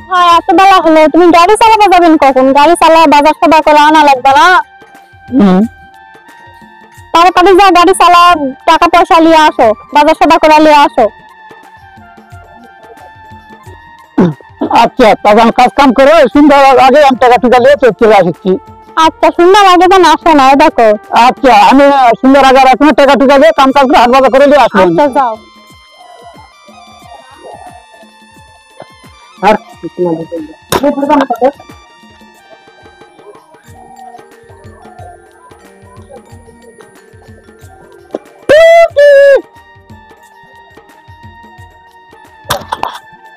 হ্যাঁ এত বেলা হলো, তুমি গাড়ি চালাতে যাবেন কখন? গাড়ি চালা বাজার সদা করে আনা লাগবে না? তাড়াতাড়ি যা গাড়ি চালা, টাকা পয়সা নিয়ে আসো, বাজার সদা করে নিয়ে আসো। আচ্ছা তবে আমি কাজ কাম করে সন্ধ্যার আগে আমি টাকা টুকা নিয়ে চলে আসছি। আচ্ছা সুন্দর আগে তো আসো না, দেখো। আচ্ছা আমি সন্ধ্যার আগে আর টাকা টুকা দিয়ে কাম কাজ করে হাট বাজার করে নিয়ে আসবো। আচ্ছা যাও। আর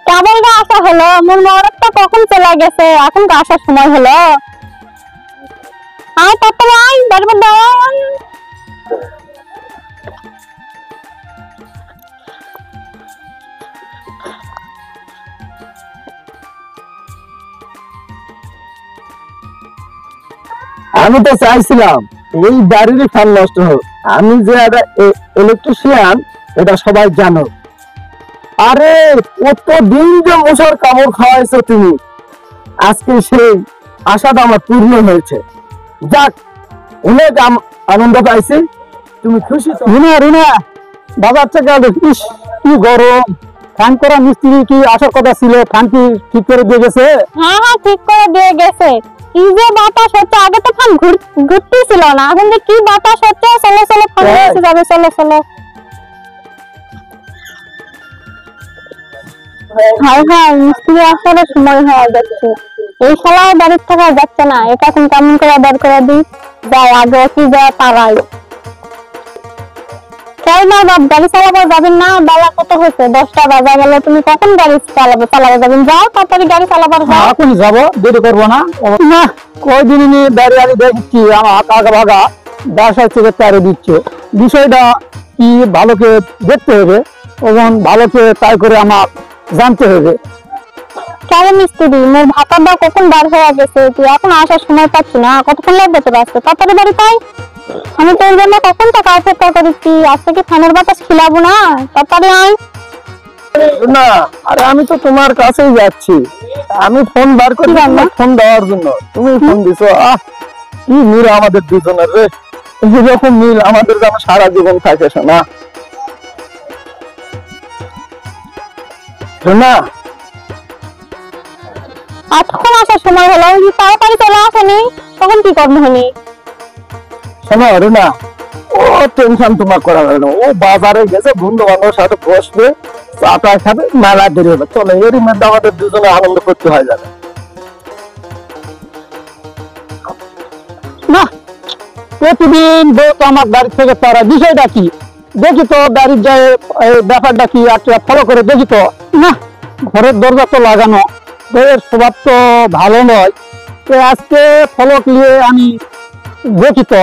কেবল গা আসা হলো, মোর মরদটা কখন চলে গেছে, এখন তো আসার সময় হলো। আয় তাড়াতাড়ি আয়, বাড়ির মধ্যে আয়। আমি তো চাইছিলাম এই বাড়ির ফ্যান নষ্ট হোক, আমি যে একটা ইলেকট্রিশিয়ান এটা সবাই জানো। আরে কত দিন যে মশার কামড় খাওয়াইছো তুমি, আজকে সেই আশাটা আমার পূর্ণ হয়েছে। যাক অনেক আনন্দ পাইছি। তুমি খুশি তো? রুনা বাজার থেকে ইস কি গরম, ফ্যান করা মিস্ত্রি কি আসার কথা ছিল, ফ্যান কি ঠিক করে দিয়ে গেছে? হ্যাঁ হ্যাঁ ঠিক করে দিয়ে গেছে। কি যে বাতাস হচ্ছে, আগে তো ফ্যান ঘুরতেছিল না, এখন যে কি বাতাস হচ্ছে। চলো চলো ফ্যান এসে যাবে, চলো চলো। হ্যাঁ হ্যাঁ মিস্ত্রি আসার সময় হয়ে যাচ্ছে, এই শালায় বাড়ির থেকে যাচ্ছে না, এটা এখন কেমন করে বের করে দিই। যাই আগে কি যায় পাড়াই। তাই না বাপ, গাড়ি চালাবো যাবেন না? বেলা কত হয়েছে, 10টা বাজা গেল, তুমি কখন গাড়ি চালাবো যাবেন? যাও তাড়াতাড়ি গাড়ি চালাবার যাও। এখন যাবো, দেরি করবো না। না কয়দিন দাঁড়িয়ে আমি দেখছি আমার আগা ভাগা বাসায় থেকে তেড়ে দিচ্ছে। বিষয়টা কি ভালো করে দেখতে হবে এবং ভালো করে তাই করে আমার জানতে হবে। কেন মিস্ত্রি, মোর ভাতাটা কখন বার হয়ে গেছে, তুই এখন আসার সময় পাচ্ছি না, কতক্ষণ লাগবে তোর আসতে? তাড়াতাড়ি বাড়ি পাই। আমি তোর জন্য কখন টাকা অপেক্ষা করেছি, আজকে কি ফ্যানের বাতাস খিলাবো না? তাড়াতাড়ি আয়। না আরে আমি তো তোমার কাছেই যাচ্ছি, আমি ফোন বার করি ফোন দেওয়ার জন্য, তুমি ফোন দিছো। কি মিল আমাদের দুজনের রে, এরকম মিল আমাদের যেন সারা জীবন থাকে। শোনা শোনা এতক্ষণ আসার সময় হলো, তাড়াতাড়ি চলে আসেনি, তখন কি করবো হনি? শোনো রুনা, ও টেনশন তোমার করা হবে না, ও বাজারে গেছে বন্ধু বান্ধবের সাথে বসবে, চাটা খাবে, মেলা দেরি হবে। চলো এরই মধ্যে আমাদের দুজনে আনন্দ করতে হয় যাবে না। প্রতিদিন তো আমার বাড়ি থেকে তারা বিষয়টা কি দেখি তো, বাড়ির যায় ব্যাপারটা কি ফলো করে দেখি তো। না ঘরের দরজা তো লাগানো, এর স্বভাব তো ভালো নয়। আজকে ফলক নিয়ে আমি দেখি তো।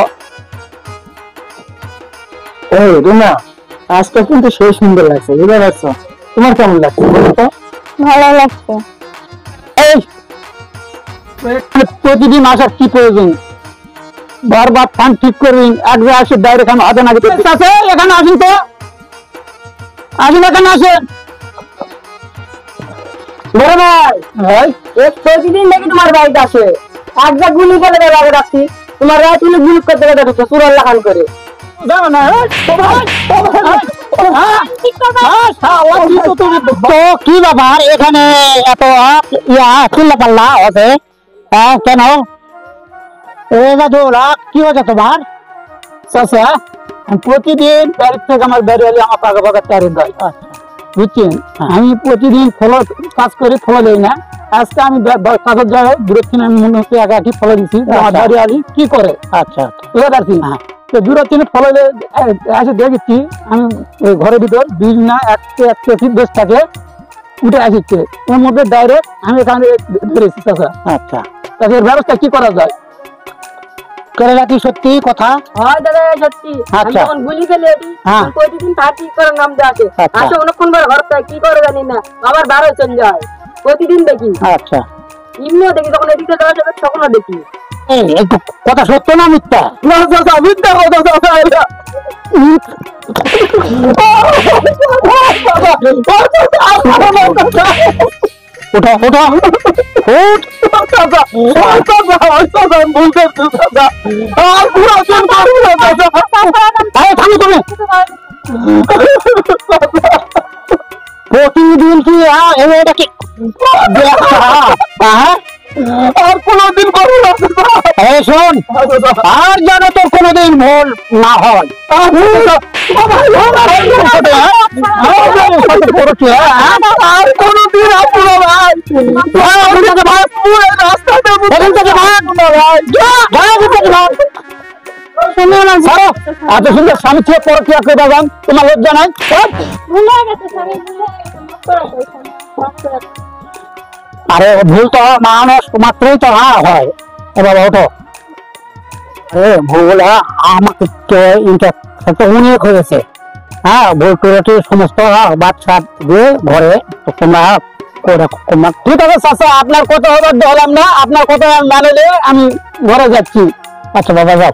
এই রুনা আজকে কিন্তু সেই সুন্দর লাগছে, বুঝতে পারছো? তোমার কেমন লাগছে বলো তো? ভালো লাগছে। এই প্রতিদিন আসার কি প্রয়োজন? বারবার ফ্যান ঠিক করবেন, এক জায়গায় আসে ডাইরেক্ট আমি হাতে নাকি আছে। এখানে আসুন তো, আসুন এখানে আসেন। বড় ভাই ভাই প্রতিদিন দেখি তোমার বাড়িতে আসে, এক জায়গায় গুলি করে লাগে রাখছি, তোমার রায় তুমি গুলি করতে গেলে সুরাল লাগান করে কি ব্যাপার এখানে এত চিল্লা পাল্লা আছে কেন? কি হয়েছে তোমার? প্রতিদিন বাড়ির থেকে আমার বেরিয়ে আমার পাকা পাকা চারি দেয়, বুঝছেন? আমি প্রতিদিন ফলো কাজ করি, ফলো দেই না। আজকে আমি কাজের জায়গায় দূরত্ব আমি মনে হচ্ছে একাকি ফলো দিচ্ছি, আমার বাড়ি আলি কি করে। আচ্ছা বুঝতে পারছি। দূরত্ব ফলো এসে দেখেছি আমি ঘরের ভিতর বিল না এক কেজি বেশ থাকে উঠে আসছে, ওর মধ্যে ডাইরেক্ট আমি এখানে ধরেছি। আচ্ছা তাদের ব্যবস্থা কি করা যায়? করে রাখি সত্যি কথা হয় দাদা সত্যি। আচ্ছা গুলি খেলে প্রতিদিন ঠিক করার নাম দেওয়া আছে, আসে অনেকক্ষণ পরে ঘর কি করে জানি না, আবার বারো চলে যায় প্রতিদিন দেখি। আচ্ছা এমনিও দেখি, যখন এদিকে যাওয়া যাবে তখনও দেখি। কথা সত্য না মিথ্যা? মিথ্যা কথা। ওঠো ওঠো উঠ চাচা চাচা ভুল করছো চাচা আর কোনোদিন করবো না চাচা আরে থামো তুমি প্রতিদিন কি এটা কি আর কোনোদিন করবো না এই শোন আর যেন তোর কোনোদিন ভুল না হয় আর কোনোদিন আপনার ভাই রাস্তাতে এত সুন্দর স্বামী ছেলে পরকিয়া করে বাগান তোমার লজ্জা নাই আরে ভুল তো মানুষ মাত্রই তো হয় বাবা ওঠো ভুল আমাকে অনেক হয়েছে ভুল করে সমস্ত বাচ্চা দিয়ে ঘরে তোমরা ঠিক আছে চাচা আপনার কথা হবার হলাম না আপনার কথা মানলে আমি ঘরে যাচ্ছি আচ্ছা বাবা যাও